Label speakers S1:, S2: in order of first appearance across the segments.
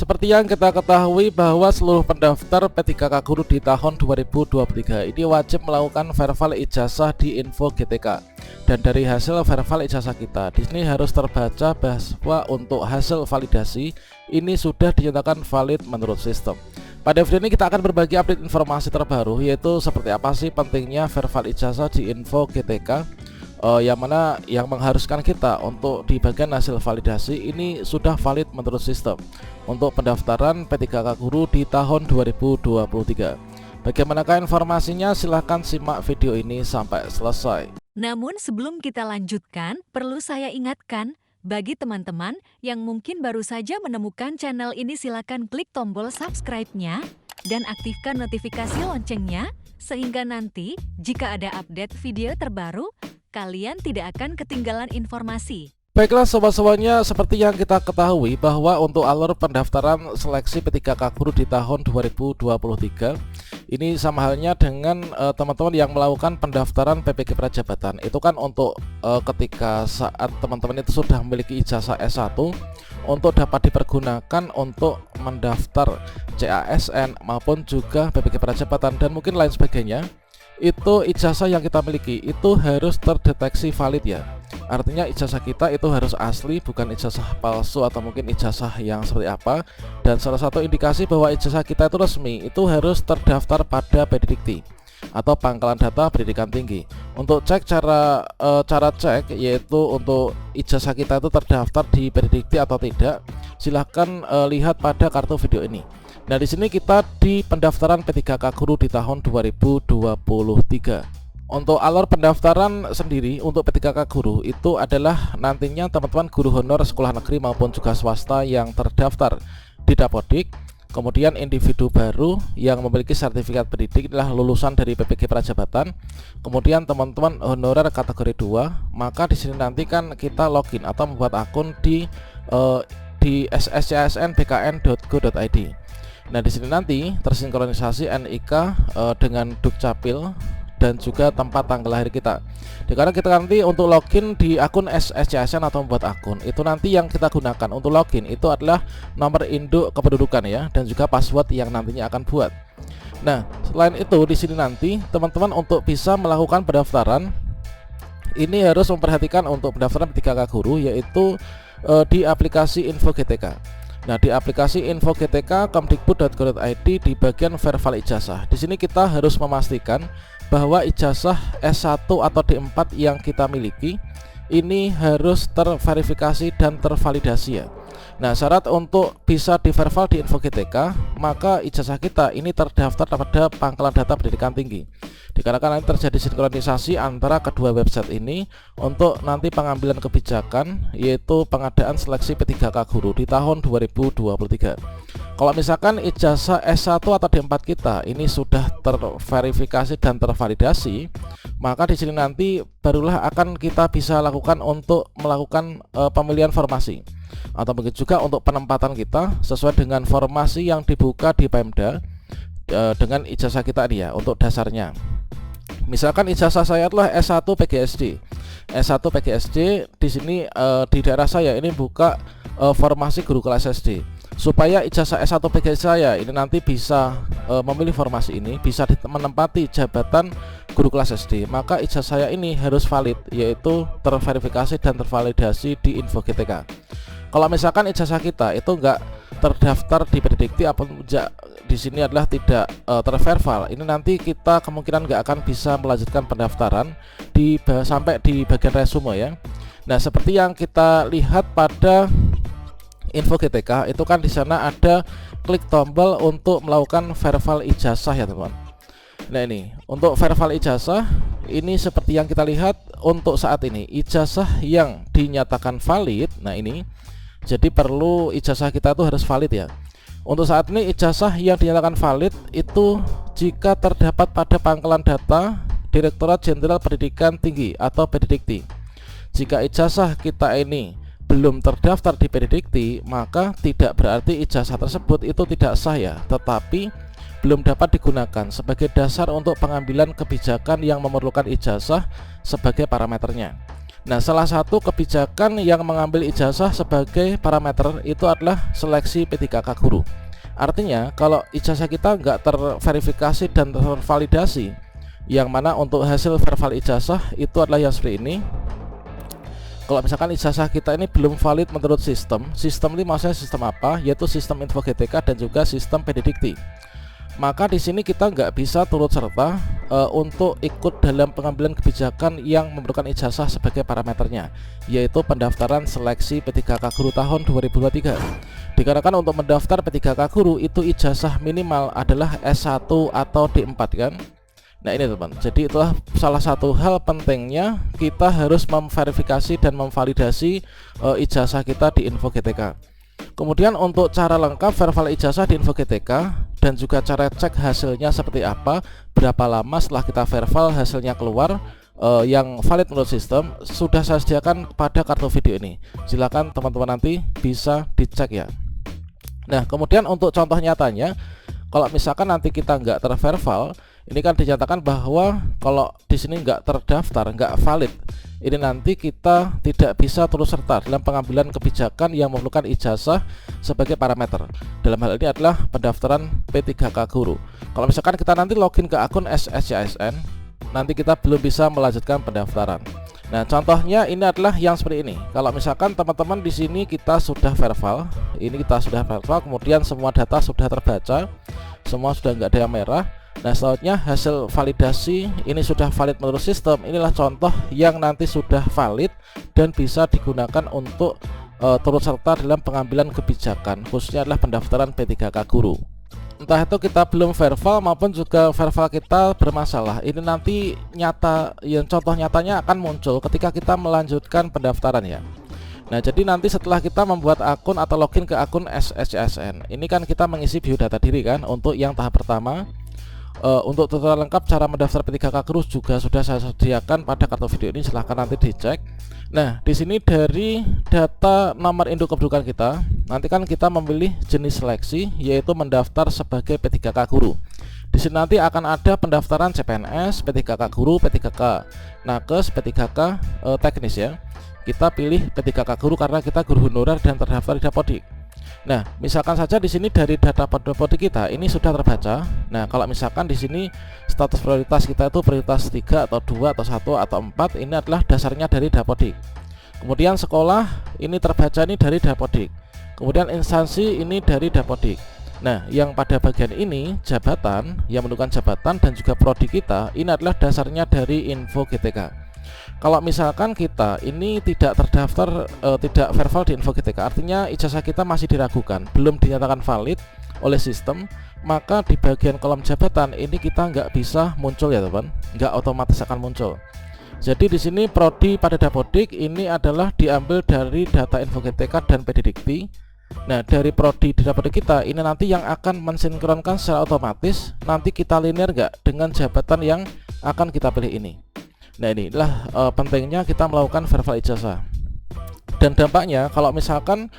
S1: Seperti yang kita ketahui bahwa seluruh pendaftar P3K Guru di tahun 2023 ini wajib melakukan verval ijazah di Info GTK. Dan dari hasil verval ijazah kita, di sini harus terbaca bahwa untuk hasil validasi ini sudah dinyatakan valid menurut sistem. Pada video ini kita akan berbagi update informasi terbaru, yaitu seperti apa sih pentingnya verval ijazah di Info GTK, yang mana yang mengharuskan kita untuk di bagian hasil validasi ini sudah valid menurut sistem untuk pendaftaran P3K Guru di tahun 2023. Bagaimanakah informasinya? Silahkan simak video ini sampai selesai.
S2: Namun sebelum kita lanjutkan, perlu saya ingatkan, bagi teman-teman yang mungkin baru saja menemukan channel ini, silakan klik tombol subscribe-nya dan aktifkan notifikasi loncengnya, sehingga nanti jika ada update video terbaru, kalian tidak akan ketinggalan informasi.
S1: Baiklah sobat-sobatnya, seperti yang kita ketahui bahwa untuk alur pendaftaran seleksi P3K Guru di tahun 2023 ini sama halnya dengan teman-teman yang melakukan pendaftaran PPG Prajabatan. Itu kan untuk ketika saat teman-teman itu sudah memiliki ijazah S1 untuk dapat dipergunakan untuk mendaftar CASN maupun juga PPG Prajabatan dan mungkin lain sebagainya. Itu ijazah yang kita miliki itu harus terdeteksi valid ya. Artinya ijazah kita itu harus asli, bukan ijazah palsu atau mungkin ijazah yang seperti apa. Dan salah satu indikasi bahwa ijazah kita itu resmi itu harus terdaftar pada PDIKT atau Pangkalan Data Pendidikan Tinggi. Untuk cek cara cek, yaitu untuk ijazah kita itu terdaftar di PDIKT atau tidak, silahkan lihat pada kartu video ini. Nah, di sini kita di pendaftaran P3K Guru di tahun 2023. Untuk alur pendaftaran sendiri untuk P3K Guru itu adalah nantinya teman-teman guru honor sekolah negeri maupun juga swasta yang terdaftar di Dapodik. Kemudian individu baru yang memiliki sertifikat pendidik adalah lulusan dari PPG Prajabatan. Kemudian teman-teman honorer kategori 2, maka di sini nanti kan kita login atau membuat akun di sscsnbkn.go.id. Nah, di sini nanti tersinkronisasi NIK dengan Dukcapil dan juga tempat tanggal lahir kita. Karena kita nanti untuk login di akun SSCSN atau membuat akun, itu nanti yang kita gunakan untuk login itu adalah nomor induk kependudukan ya, dan juga password yang nantinya akan buat. Nah, selain itu di sini nanti teman-teman untuk bisa melakukan pendaftaran ini harus memperhatikan untuk pendaftaran P3K Guru, yaitu di aplikasi Info GTK. Nah, di aplikasi Info GTK kemdikbud.go.id di bagian verval ijazah. Di sini kita harus memastikan bahwa ijazah S1 atau D4 yang kita miliki ini harus terverifikasi dan tervalidasi ya. Nah, syarat untuk bisa diverval di Info GTK, maka ijazah kita ini terdaftar pada Pangkalan Data Pendidikan Tinggi. Dikarenakan nanti terjadi sinkronisasi antara kedua website ini untuk nanti pengambilan kebijakan, yaitu pengadaan seleksi P3K Guru di tahun 2023. Kalau misalkan ijazah S1 atau D4 kita ini sudah terverifikasi dan tervalidasi, maka di sini nanti barulah akan kita bisa lakukan untuk melakukan pemilihan formasi atau begitu juga untuk penempatan kita sesuai dengan formasi yang dibuka di Pemda dengan ijazah kita ini ya untuk dasarnya. Misalkan ijazah saya adalah S1 PGSD. S1 PGSD di sini di daerah saya ini buka formasi guru kelas SD. Supaya ijazah S1 PGSD saya ini nanti bisa memilih formasi ini, bisa menempati jabatan guru kelas SD, maka ijazah saya ini harus valid, yaitu terverifikasi dan tervalidasi di Info GTK. Kalau misalkan ijazah kita itu enggak terdaftar di PDIKT atau di sini adalah tidak terverval, ini nanti kita kemungkinan nggak akan bisa melanjutkan pendaftaran sampai di bagian resume ya. Nah, seperti yang kita lihat pada Info GTK itu kan di sana ada klik tombol untuk melakukan verval ijazah ya teman. Nah, ini untuk verval ijazah ini seperti yang kita lihat untuk saat ini ijazah yang dinyatakan valid. Nah, ini jadi perlu ijazah kita itu harus valid ya. Untuk saat ini ijazah yang dinyatakan valid itu jika terdapat pada Pangkalan Data Direktorat Jenderal Pendidikan Tinggi atau PDIKT. Jika ijazah kita ini belum terdaftar di PDIKT, maka tidak berarti ijazah tersebut itu tidak sah ya, tetapi belum dapat digunakan sebagai dasar untuk pengambilan kebijakan yang memerlukan ijazah sebagai parameternya. Nah, salah satu kebijakan yang mengambil ijazah sebagai parameter itu adalah seleksi P3K guru. Artinya kalau ijazah kita nggak terverifikasi dan tervalidasi, yang mana untuk hasil verval ijazah itu adalah yang seperti ini. Kalau misalkan ijazah kita ini belum valid menurut sistem ini maksudnya sistem apa? Yaitu sistem Info GTK dan juga sistem PDDikti. Maka di sini kita nggak bisa turut serta untuk ikut dalam pengambilan kebijakan yang memerlukan ijazah sebagai parameternya, yaitu pendaftaran seleksi P3K guru tahun 2023. Dikarenakan untuk mendaftar P3K guru itu ijazah minimal adalah S1 atau D4 kan. Nah ini teman, jadi itulah salah satu hal pentingnya kita harus memverifikasi dan memvalidasi ijazah kita di Info GTK. Kemudian untuk cara lengkap verval ijazah di Info GTK dan juga cara cek hasilnya seperti apa, berapa lama setelah kita verval hasilnya keluar yang valid menurut sistem, sudah saya sediakan pada kartu video ini. Silakan teman-teman nanti bisa dicek ya. Nah kemudian untuk contoh nyatanya, kalau misalkan nanti kita nggak terverval, ini kan dinyatakan bahwa kalau di sini nggak terdaftar, nggak valid, ini nanti kita tidak bisa turut serta dalam pengambilan kebijakan yang memerlukan ijazah sebagai parameter. Dalam hal ini adalah pendaftaran P3K guru. Kalau misalkan kita nanti login ke akun SSCASN, nanti kita belum bisa melanjutkan pendaftaran. Nah, contohnya ini adalah yang seperti ini. Kalau misalkan teman-teman di sini kita sudah verval, kemudian semua data sudah terbaca, semua sudah nggak ada yang merah. Nah selanjutnya hasil validasi ini sudah valid menurut sistem. Inilah contoh yang nanti sudah valid dan bisa digunakan untuk turut serta dalam pengambilan kebijakan, khususnya adalah pendaftaran P3K guru. Entah itu kita belum verval maupun juga verval kita bermasalah, ini nanti contoh nyatanya akan muncul ketika kita melanjutkan pendaftaran ya. Nah jadi nanti setelah kita membuat akun atau login ke akun SSCASN, ini kan kita mengisi biodata diri kan untuk yang tahap pertama. Untuk tutorial lengkap cara mendaftar P3K guru juga sudah saya sediakan pada kartu video ini, silahkan nanti dicek. Nah di sini dari data nomor induk kependudukan kita, nanti kan kita memilih jenis seleksi yaitu mendaftar sebagai P3K guru. Di sini nanti akan ada pendaftaran CPNS, P3K guru, P3K nakes, P3K teknis ya. Kita pilih P3K guru karena kita guru honorer dan terdaftar di Dapodik. Nah, misalkan saja di sini dari data Dapodik kita ini sudah terbaca. Nah, kalau misalkan di sini status prioritas kita itu prioritas 3 atau 2 atau 1 atau 4, ini adalah dasarnya dari Dapodik. Kemudian sekolah ini terbaca ini dari Dapodik. Kemudian instansi ini dari Dapodik. Nah, yang pada bagian ini jabatan, yang menentukan jabatan dan juga prodi kita ini adalah dasarnya dari Info GTK. Kalau misalkan kita ini tidak terdaftar, tidak verval di Info GTK, artinya ijazah kita masih diragukan, belum dinyatakan valid oleh sistem, maka di bagian kolom jabatan ini kita nggak bisa muncul ya teman, nggak otomatis akan muncul. Jadi di sini prodi pada Dapodik ini adalah diambil dari data Info GTK dan PDDikti. Nah dari prodi di Dapodik kita ini nanti yang akan mensinkronkan secara otomatis, nanti kita linear nggak dengan jabatan yang akan kita pilih ini. Nah inilah pentingnya kita melakukan verval ijazah. Dan dampaknya kalau misalkan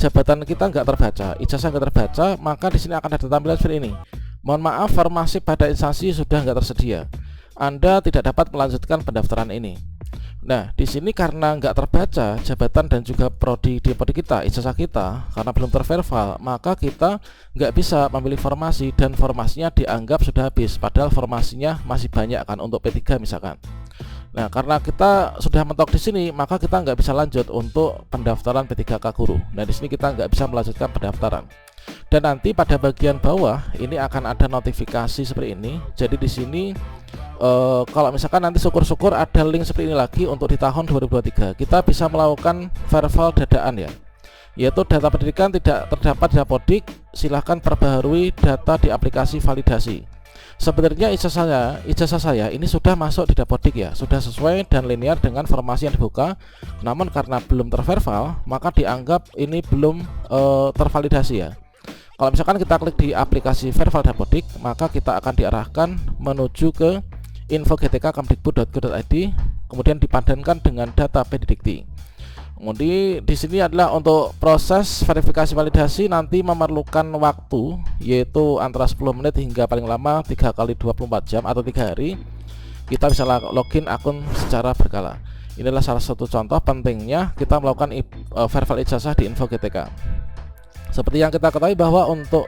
S1: jabatan kita nggak terbaca, ijazah nggak terbaca, maka di sini akan ada tampilan seperti ini. Mohon maaf, formasi pada instansi sudah nggak tersedia. Anda tidak dapat melanjutkan pendaftaran ini. Nah di sini karena nggak terbaca jabatan dan juga prodi Dapodik kita, ijazah kita karena belum terverval, maka kita nggak bisa memilih formasi dan formasinya dianggap sudah habis, padahal formasinya masih banyak kan untuk P3 misalkan. Nah karena kita sudah mentok di sini, maka kita nggak bisa lanjut untuk pendaftaran P3K guru. Nah di sini kita nggak bisa melanjutkan pendaftaran. Dan nanti pada bagian bawah ini akan ada notifikasi seperti ini. Jadi di sini kalau misalkan nanti syukur-syukur ada link seperti ini lagi untuk di tahun 2023, kita bisa melakukan verval dadaan ya, yaitu data pendidikan tidak terdapat di Dapodik, silahkan perbaharui data di aplikasi validasi. Sebenarnya ijazah saya ini sudah masuk di Dapodik ya, sudah sesuai dan linear dengan formasi yang dibuka. Namun karena belum terverval, maka dianggap ini belum tervalidasi ya. Kalau misalkan kita klik di aplikasi verval Dapodik, maka kita akan diarahkan menuju ke info.gtk.kemdikbud.go.id, kemudian dipadankan dengan data PDDikti. Kemudian di sini adalah untuk proses verifikasi validasi nanti memerlukan waktu, yaitu antara 10 menit hingga paling lama 3 kali 24 jam atau 3 hari. Kita bisa login akun secara berkala. Inilah salah satu contoh pentingnya kita melakukan verify ijazah di Info GTK. Seperti yang kita ketahui bahwa untuk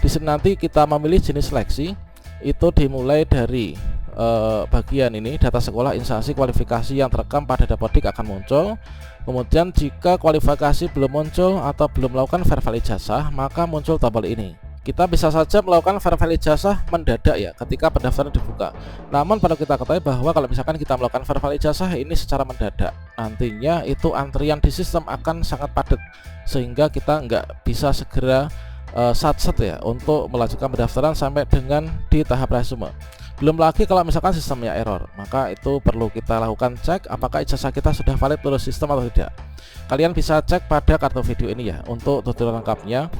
S1: di sini nanti kita memilih jenis seleksi itu dimulai dari bagian ini data sekolah, instansi, kualifikasi yang terekam pada Dapodik akan muncul. Kemudian jika kualifikasi belum muncul atau belum melakukan verify ijazah, maka muncul tombol ini. Kita bisa saja melakukan verify ijazah mendadak ya ketika pendaftaran dibuka. Namun perlu kita ketahui bahwa kalau misalkan kita melakukan verify ijazah ini secara mendadak, nantinya itu antrian di sistem akan sangat padat sehingga kita nggak bisa segera satset ya untuk melanjutkan pendaftaran sampai dengan di tahap resume. Belum lagi kalau misalkan sistemnya error, maka itu perlu kita lakukan cek apakah ijazah kita sudah valid lulus sistem atau tidak. Kalian bisa cek pada kartu video ini ya untuk tutorial lengkapnya.